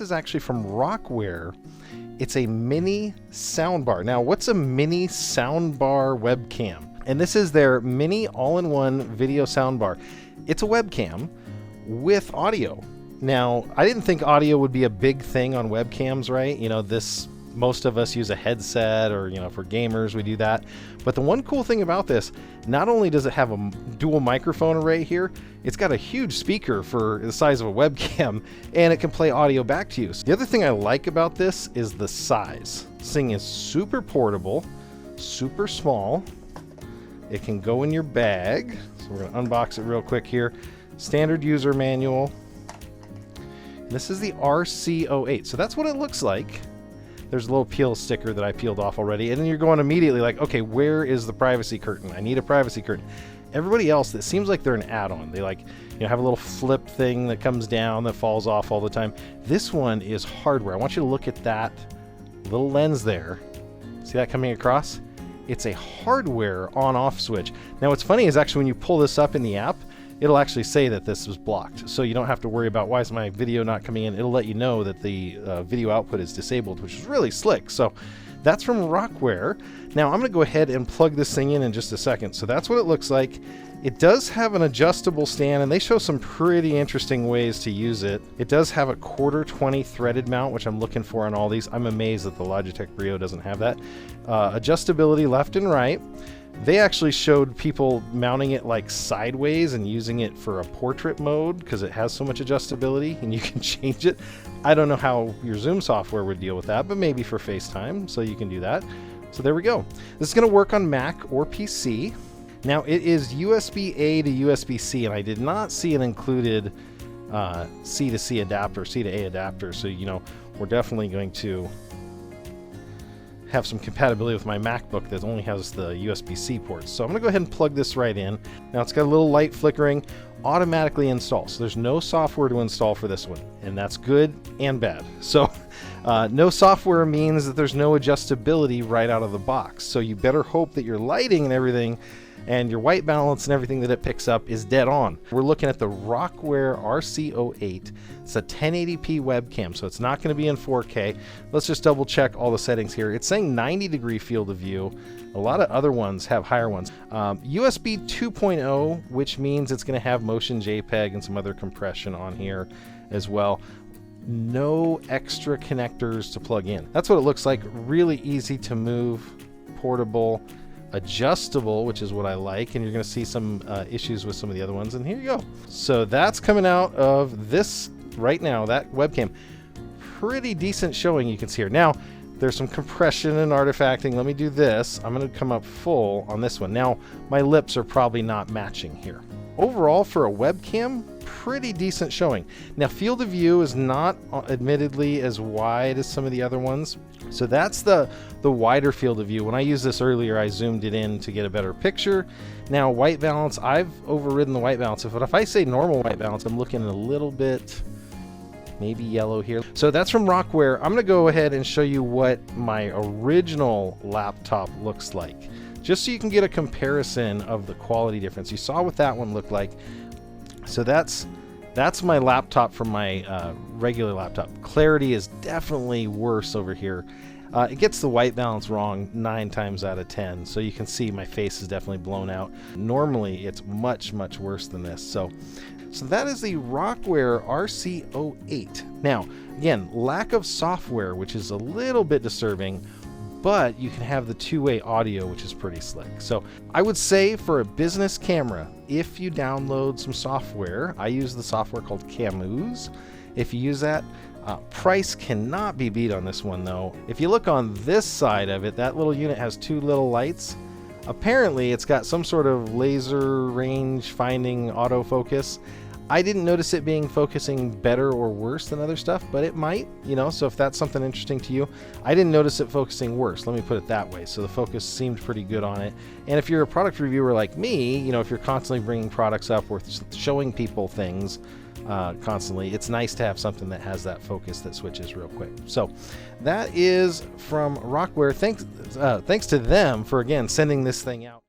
is actually from Rockware. It's a mini soundbar. Now, what's a mini soundbar webcam? And this is their mini all-in-one video soundbar. It's a webcam with audio. Now, I didn't think audio would be a big thing on webcams, right? You know, most of us use a headset, or, you know, for gamers, we do that. But the one cool thing about this, not only does it have a dual microphone array here, it's got a huge speaker for the size of a webcam, and it can play audio back to you. So the other thing I like about this is the size. This thing is super portable, super small. It can go in your bag. So we're going to unbox it real quick here. Standard user manual. This is the RC08. So that's what it looks like. There's a little peel sticker that I peeled off already, and then you're going immediately like, okay, where is the privacy curtain? I need a privacy curtain. Everybody else, it seems like they're an add-on. They have a little flip thing that comes down that falls off all the time. This one is hardware. I want you to look at that little lens there. See that coming across? It's a hardware on-off switch. Now what's funny is actually when you pull this up in the app, it'll actually say that this was blocked. So you don't have to worry about why is my video not coming in. It'll let you know that the video output is disabled, which is really slick. So that's from Rockware. Now I'm going to go ahead and plug this thing in just a second. So that's what it looks like. It does have an adjustable stand, and they show some pretty interesting ways to use it. It does have a 1/4 threaded mount, which I'm looking for on all these. I'm amazed that the Logitech Brio doesn't have that. Adjustability left and right. They actually showed people mounting it like sideways and using it for a portrait mode because it has so much adjustability and you can change it. I don't know how your Zoom software would deal with that, but maybe for FaceTime, so you can do that. So there we go. This is going to work on Mac or PC. Now it is USB-A to USB-C, and I did not see an included C to C adapter, C to A adapter, so you know we're definitely going to have some compatibility with my MacBook that only has the USB-C ports. So I'm going to go ahead and plug this right in. Now it's got a little light flickering, automatically install. So there's no software to install for this one, and that's good and bad. So no software means that there's no adjustability right out of the box. So you better hope that your lighting and everything and your white balance and everything that it picks up is dead on. We're looking at the Rockware RC08. It's a 1080p webcam, so it's not going to be in 4K. Let's just double check all the settings here. It's saying 90-degree field of view. A lot of other ones have higher ones. USB 2.0, which means it's going to have motion JPEG and some other compression on here as well. No extra connectors to plug in. That's what it looks like. Really easy to move, portable, adjustable, which is what I like, and you're going to see some issues with some of the other ones, and here you go. So that's coming out of this right now, that webcam. Pretty decent showing you can see here. Now there's some compression and artifacting. Let me do this. I'm going to come up full on this one. Now my lips are probably not matching here. Overall, for a webcam, pretty decent showing. Now field of view is not admittedly as wide as some of the other ones, so that's the wider field of view. When I used this earlier, I zoomed it in to get a better picture. Now white balance, I've overridden the white balance, but if I say normal white balance, I'm looking a little bit maybe yellow here. So that's from Rockware. I'm going to go ahead and show you what my original laptop looks like, just so you can get a comparison of the quality difference. You saw what that one looked like. So that's my laptop from my regular laptop. Clarity is definitely worse over here. It gets the white balance wrong 9 times out of 10, so you can see my face is definitely blown out. Normally it's much worse than this. So that is the Rockware RC08. Now again, lack of software, which is a little bit disturbing, but you can have the two-way audio, which is pretty slick. So I would say for a business camera, if you download some software, I use the software called Camuz. If you use that, price cannot be beat on this one though. If you look on this side of it, that little unit has 2 little lights. Apparently it's got some sort of laser range finding autofocus. I didn't notice it being focusing better or worse than other stuff, but it might, you know, so if that's something interesting to you. I didn't notice it focusing worse, let me put it that way. So the focus seemed pretty good on it. And if you're a product reviewer like me, you know, if you're constantly bringing products up or showing people things constantly, it's nice to have something that has that focus that switches real quick. So that is from Rockware. Thanks to them for, again, sending this thing out.